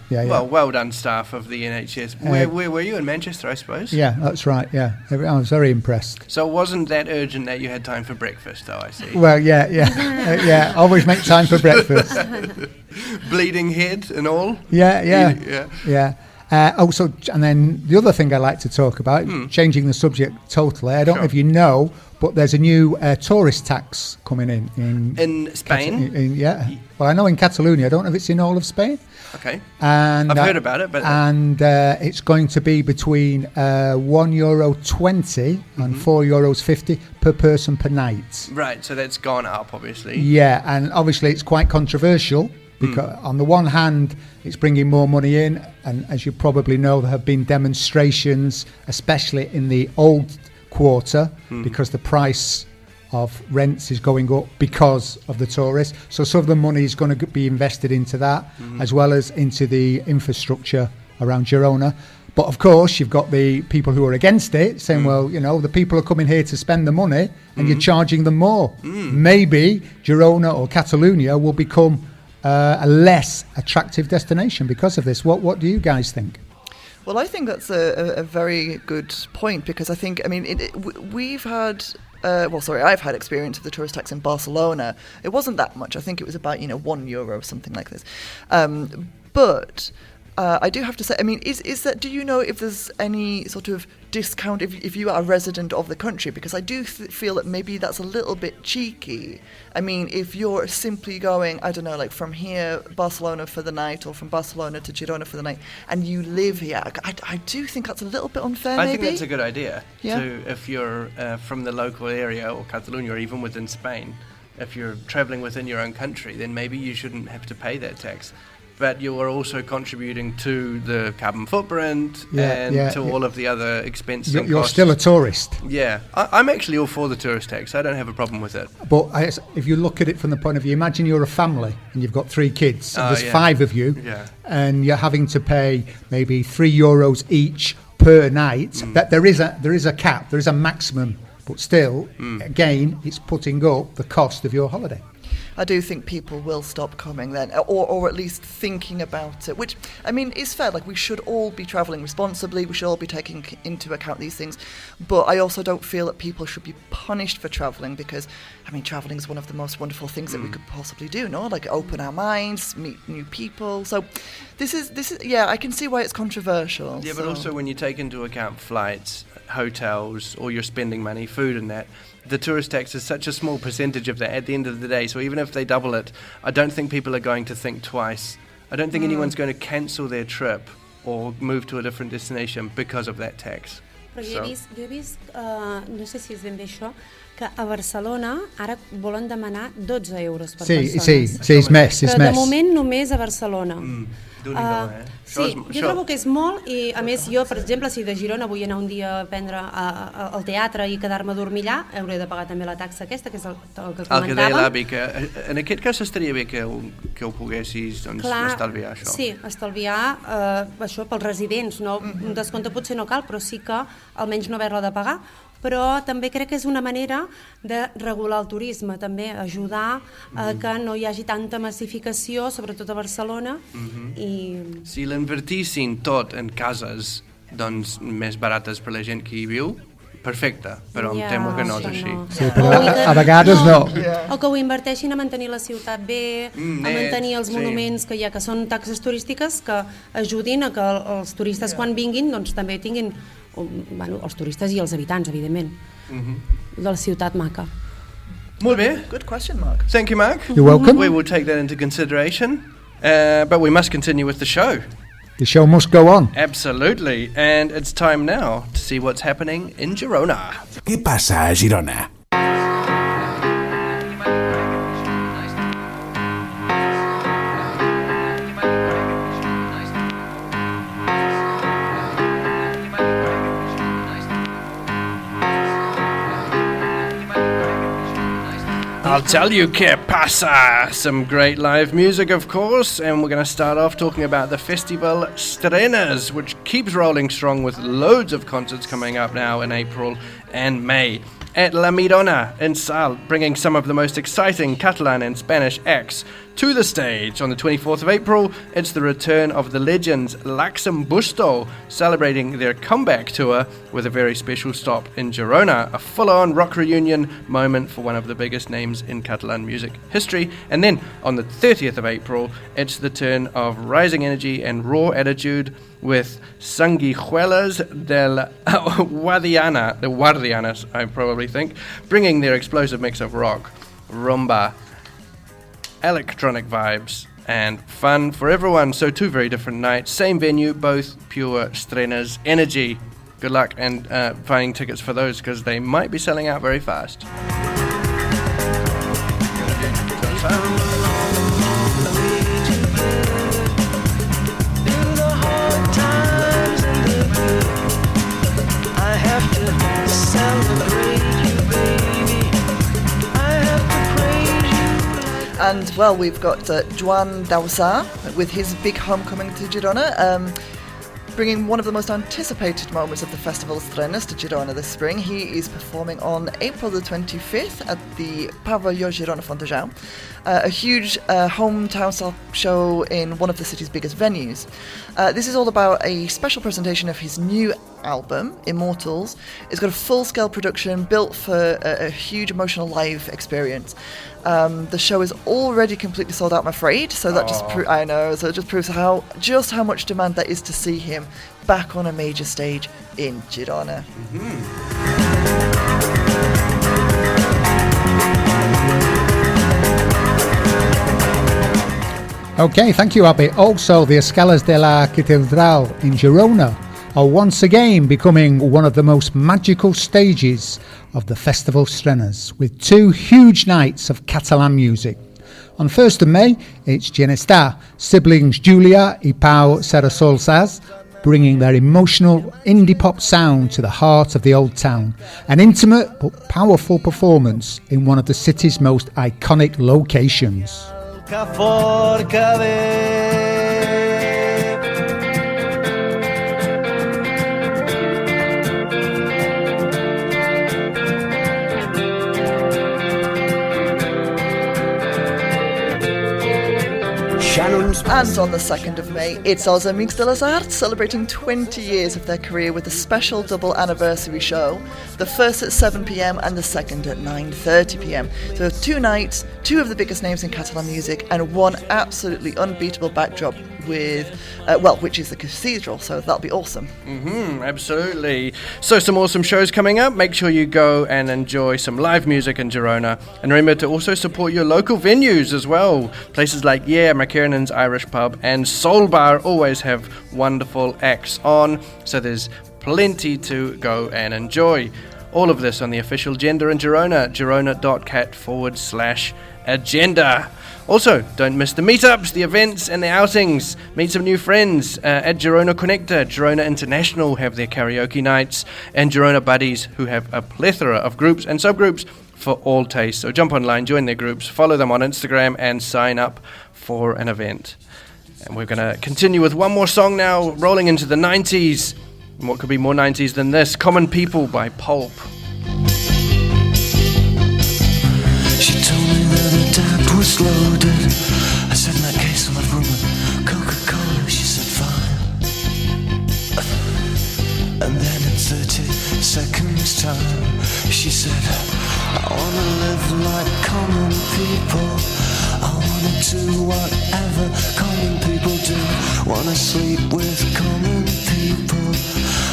Well done, staff of the NHS. Where were you? In Manchester, I suppose. Yeah, that's right. Yeah, I was very impressed. So it wasn't that urgent that you had time for breakfast, though. I see. Well, yeah. Always make time for breakfast. Bleeding head and all. Yeah. And then the other thing I like to talk about, changing the subject totally, I don't know if you know, but there's a new tourist tax coming in Spain? Well, I know in Catalonia. I don't know if it's in all of Spain. Okay. And I've heard about it. It's going to be between €1.20 and €4.50 per person per night. Right, so that's gone up, obviously. Yeah, and obviously it's quite controversial because on the one hand, it's bringing more money in, and as you probably know, there have been demonstrations, especially in the old quarter, because the price of rents is going up because of the tourists. So some of the money is going to be invested into that, as well as into the infrastructure around Girona. But of course, you've got the people who are against it, saying, well, the people are coming here to spend the money, and you're charging them more. Maybe Girona or Catalonia will become a less attractive destination because of this. What do you guys think? Well, I think that's a very good point, because I think, we've had... I've had experience with the tourist tax in Barcelona. It wasn't that much. I think it was about, €1, something like this. But I do have to say, is that, do you know if there's any sort of discount if you are a resident of the country? Because I do feel that maybe that's a little bit cheeky. If you're simply going, I don't know, like from here, Barcelona for the night, or from Barcelona to Girona for the night, and you live here, I do think that's a little bit unfair, maybe. I think that's a good idea. Yeah. So if you're from the local area, or Catalonia, or even within Spain, if you're travelling within your own country, then maybe you shouldn't have to pay that tax. But you are also contributing to the carbon footprint and all of the other expenses and You're costs. still a tourist. Yeah, I'm actually all for the tourist tax. I don't have a problem with it. But if you look at it from the point of view, imagine you're a family and you've got 3 kids. And there's 5 of you, and you're having to pay maybe €3 each per night. That there is a cap, there is a maximum, but still, again, it's putting up the cost of your holiday. I do think people will stop coming then, or at least thinking about it, which, is fair. Like, we should all be travelling responsibly, we should all be taking into account these things, but I also don't feel that people should be punished for travelling, because, travelling is one of the most wonderful things that we could possibly do, no? Like, open our minds, meet new people, so this is, I can see why it's controversial. Yeah, but also when you take into account flights, hotels, or you're spending money, food and that, the tourist tax is such a small percentage of that at the end of the day. So even if they double it, I don't think people are going to think twice. I don't think anyone's going to cancel their trip or move to a different destination because of that tax. Però jo he vist, no sé si és ben bé això, que a Barcelona ara volen demanar €12 per persona. Sí, és més. Però de moment només a Barcelona. Sí, jo trobo que és molt, i a més jo, per exemple, si de Girona vull anar un dia a aprendre al teatre i quedar-me a dormir allà, hauré de pagar també la taxa aquesta, que és el que comentàvem. El que deia l'avi, que en aquest cas estaria bé que ho poguessis estalviar, això. Sí, estalviar això pels residents, no? Un descompte potser no cal, però sí que almenys no haver-la de pagar. Però també crec que és una manera de regular el turisme, també ajudar a que no hi hagi tanta massificació, sobretot a Barcelona. Si l'invertissin tot en cases més barates per la gent que hi viu, perfecte, però em temo que no és així. Sí, però a vegades no. O que ho inverteixin a mantenir la ciutat bé, a mantenir els monuments que hi ha, que són taxes turístiques, que ajudin a que els turistes quan vinguin doncs també tinguin, els turistes i els habitants, evidentment, de la ciutat maca. Molt bé. Good question, Mark. Thank you, Mark. You're welcome. We will take that into consideration, but we must continue with the show. The show must go on. Absolutely, and it's time now to see what's happening in Girona. Què passa a Girona? I'll tell you que pasa! Some great live music, of course, and we're going to start off talking about the Festival Strenes, which keeps rolling strong with loads of concerts coming up now in April and May. At La Mirona in Sal, bringing some of the most exciting Catalan and Spanish acts to the stage. On the 24th of April, it's the return of the legends Laxam Busto, celebrating their comeback tour with a very special stop in Girona, a full-on rock reunion moment for one of the biggest names in Catalan music history. And then on the 30th of April, it's the turn of rising energy and raw attitude with Sanguijuelas del Guadiana, the Guardianas, I probably think, bringing their explosive mix of rock, rumba, electronic vibes, and fun for everyone. So 2 very different nights, same venue, both pure estrenas energy. Good luck and finding tickets for those, because they might be selling out very fast. And, well, we've got Joan Dausà with his big homecoming to Girona, bringing one of the most anticipated moments of the Festival Estrenas to Girona this spring. He is performing on April the 25th at the Pavelló Girona Fontejau, a huge hometown show in one of the city's biggest venues. This is all about a special presentation of his new album, Immortals. It's got a full-scale production built for a huge emotional live experience. The show is already completely sold out, I'm afraid, so that just proves how much demand there is to see him back on a major stage in Girona. Okay, thank you, Abby. Also, the Escalas de la Catedral in Girona are once again becoming one of the most magical stages of the Festival Estrenas, with 2 huge nights of Catalan music. On 1st of May, it's Ginestar, siblings Julia y Pau Sarasolsas, bringing their emotional indie pop sound to the heart of the old town. An intimate but powerful performance in one of the city's most iconic locations. And on the 2nd of May, it's Els Amics de les Arts, celebrating 20 years of their career with a special double anniversary show, the first at 7 p.m. and the second at 9:30 p.m. So 2 nights, 2 of the biggest names in Catalan music, and 1 absolutely unbeatable backdrop with, which is the cathedral, so that'll be awesome. Absolutely. So some awesome shows coming up. Make sure you go and enjoy some live music in Girona. And remember to also support your local venues as well. Places like McKernan's Irish Pub and Soul Bar always have wonderful acts on, so there's plenty to go and enjoy. All of this on the official agenda in Girona, girona.cat/agenda. Also, don't miss the meetups, the events and the outings. Meet some new friends at Girona Connector. Girona International have their karaoke nights, and Girona Buddies, who have a plethora of groups and subgroups for all tastes. So jump online, join their groups, follow them on Instagram and sign up for an event. And we're going to continue with one more song now, rolling into the 90s. And what could be more 90s than this? Common People by Pulp. She told me that her dad was loaded. I said, in that case I'll have rum and Coca-Cola. She said, fine. And then in 30 seconds time, she said, I wanna live like common people. I wanna do whatever common people do. Wanna sleep with common people.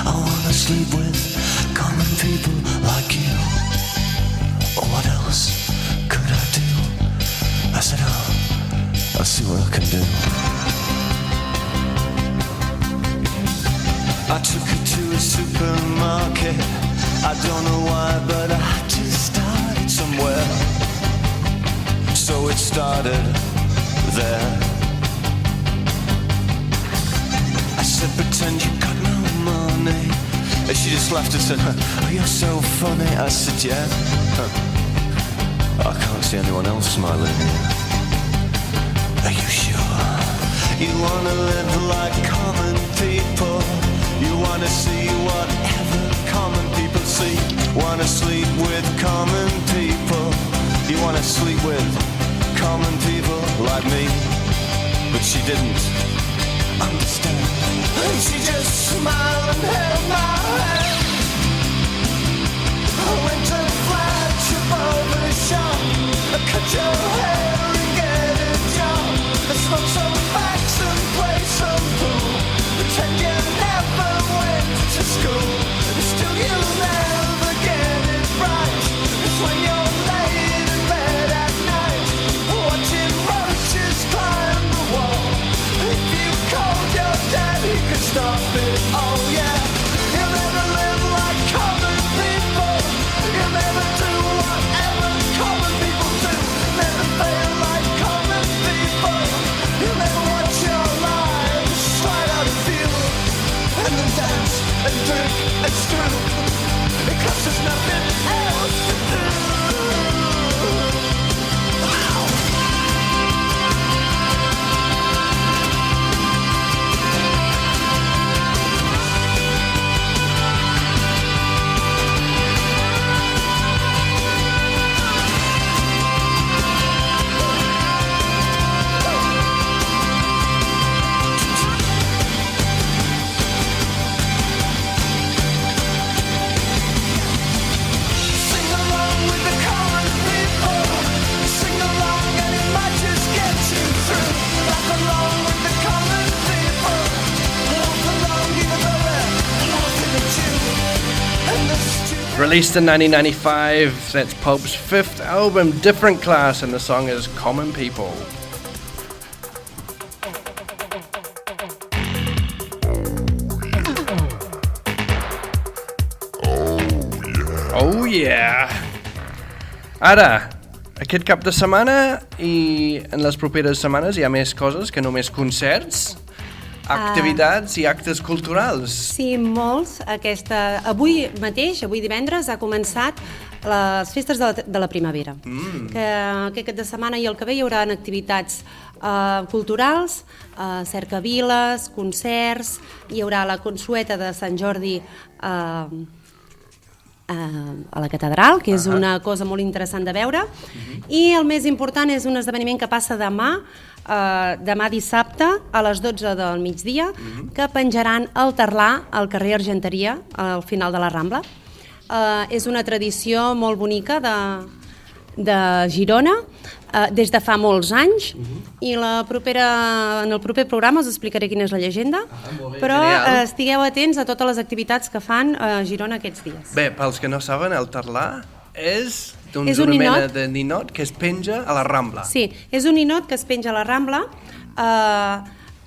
I wanna sleep with common people like you. What else could I do? I said, I'll see what I can do. I took her to a supermarket. I don't know why, but I had to start somewhere. So it started there. I said, pretend you got no money. And she just laughed and said, oh, you're so funny. I said, yeah. I can't see anyone else smiling here. Are you sure? You wanna live like common people. You wanna see whatever common people see. Wanna sleep with common people. You wanna sleep with common people like me. but she didn't understand. And she just smiled and held my hand. I went to flat your barber shop, I cut your hair and get a job. I smoked some facts and played some pool. Pretend you never went to school. Still you'll never get it right. It's when you're laid in bed at night, watching roaches climb the wall. If you called your dad, he could stop it. Oh yeah. You'll never live like common people. You'll never do whatever common people do. Never fail like common people. You'll never watch your lives slide out of view, and then dance and drink and screw, because there's nothing else to do. Sing along with the common people. Sing along and it might just get you through. Laugh along with the common people. Walk along even though they're laughing at you. And the stupid Released in 1995, that's Pulp's fifth album, Different Class, and the song is Common People. Oh yeah! Ara, aquest cap de setmana i en les properes setmanes hi ha més coses que només concerts, activitats i actes culturals. Sí, molts. Avui mateix, avui divendres, ha començat les festes de la primavera. Que aquest cap de setmana i el que ve hi haurà activitats culturals, cercaviles, concerts, hi haurà la consueta de Sant Jordi a la catedral, que és una cosa molt interessant de veure, i el més important és un esdeveniment que passa demà dissabte a les 12 del migdia, que penjaran el tarlà al carrer Argenteria, al final de la Rambla. És una tradició molt bonica de Girona, des de fa molts anys, i en el proper programa us explicaré quina és la llegenda, però estigueu atents a totes les activitats que fan a Girona aquests dies. Bé, pels que no saben, el tarlà és una mena de ninot que es penja a la Rambla. Sí, és un ninot que es penja a la Rambla,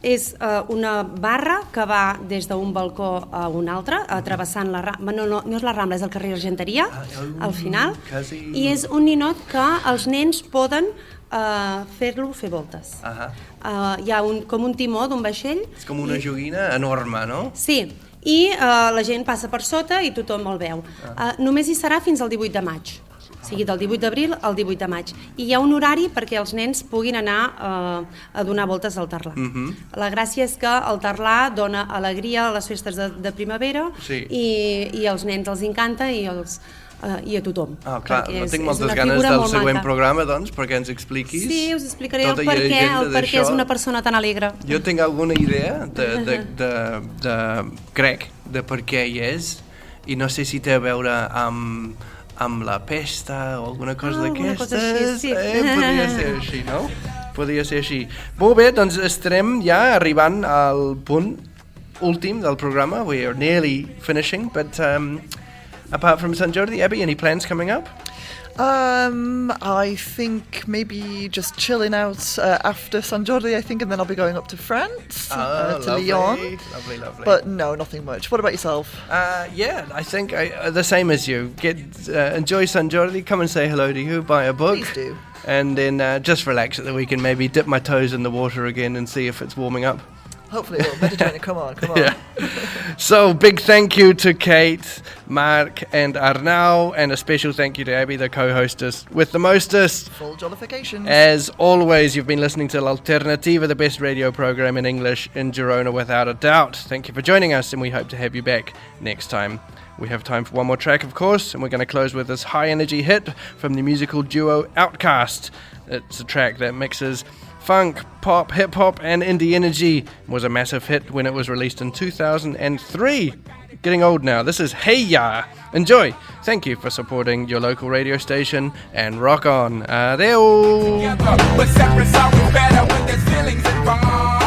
és una barra que va des d'un balcó a un altre, travessant la Rambla, no és la Rambla, és el carrer Argenteria, al final, i és un ninot que els nens poden fer voltes. Hi ha com un timó d'un vaixell. És com una joguina enorme, no? Sí, i la gent passa per sota i tothom el veu. Només hi serà fins al 18 de maig. O sigui, del 18 d'abril al 18 de maig. I hi ha un horari perquè els nens puguin anar a donar voltes al tarlà. La gràcia és que el tarlà dona alegria a les festes de primavera i als nens els encanta i a tothom. Clar, no tinc moltes ganes del següent programa, doncs, perquè ens expliquis. Sí, us explicaré el per què és una persona tan alegre. Jo tinc alguna idea crec, de per què hi és, i no sé si té a veure amb la pesta o alguna cosa d'aquestes. Sí. Podria ser així, no? Podria ser així. Molt bé, doncs estarem ja arribant al punt últim del programa. We are nearly finishing, but apart from Sant Jordi, Abby, any plans coming up? I think maybe just chilling out after San Jordi, I think, and then I'll be going up to France, to Lyon. Lovely. But no, nothing much. What about yourself? Yeah, I think the same as you. Enjoy San Jordi, come and say hello to you, buy a book. Please do. And then just relax at the weekend, maybe dip my toes in the water again and see if it's warming up. Hopefully it will. Mediterranean, come on. Yeah. So, big thank you to Kate, Mark and Arnau, and a special thank you to Abby, the co-hostess with the mostest. Full jollifications. As always, you've been listening to L'Alternativa, the best radio program in English in Girona without a doubt. Thank you for joining us, and we hope to have you back next time. We have time for one more track, of course, and we're going to close with this high-energy hit from the musical duo Outcast. It's a track that mixes funk, pop, hip-hop, and indie energy. Was a massive hit when it was released in 2003. Getting old now. This is Hey Ya. Enjoy. Thank you for supporting your local radio station, and rock on. Adeo. But separate's always better when there's feelings involved.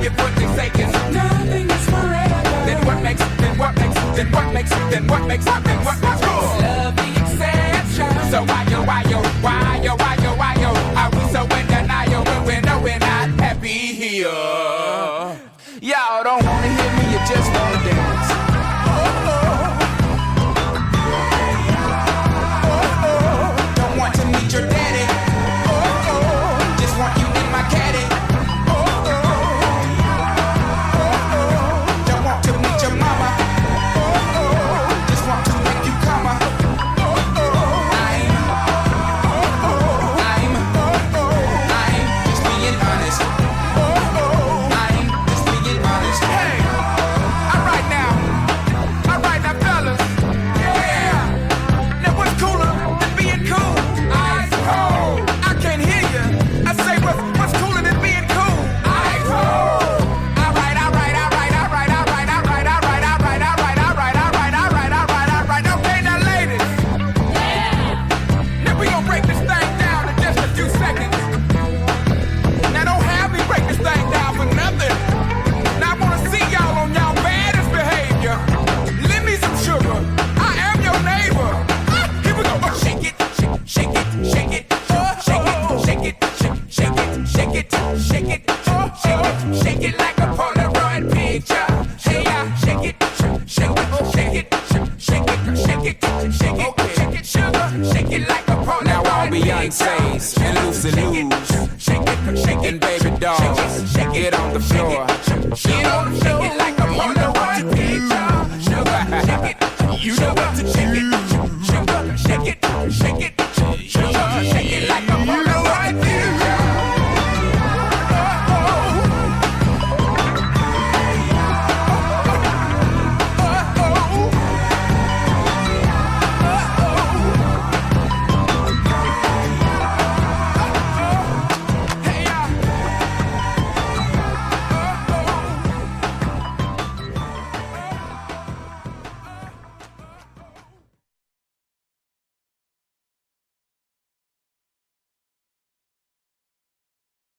If what they say is nothing is forever, then what makes love the exception? So why yo, are we so in denial when we know we're not happy here? Y'all don't wanna hear me, you just wanna dance. Don't want to meet your daddy. Just want you in my caddy. Don't want to meet your mama. Just want to make you come. I'm just being honest. Hey, alright now, fellas. Yeah. Now what's cooler than being cool? Ice cold. I can't hear you. I say what's cooler than being cool? Ice cold. Alright. Okay, now ladies. Yeah. Now we gon' break this thing down in just a few seconds. Now don't have me break this thing down for nothing. Now I wanna see y'all on y'all baddest behavior. Lend me some sugar. I am your neighbor. Here we go. Shake it, shake it, shake it, shake it, shake it, shake it, shake it, shake it, shake it, shake it like a Polaroid picture. Hey, shake it, shake it, shake it, shake it, shake it, shake it, shake it, sugar, shake it like a Polaroid picture. Now all Beyonce's and Lucy Lou's and baby dolls, get on the floor. Get on the floor like a Polaroid picture. Sugar, shake it, you know what to shake it.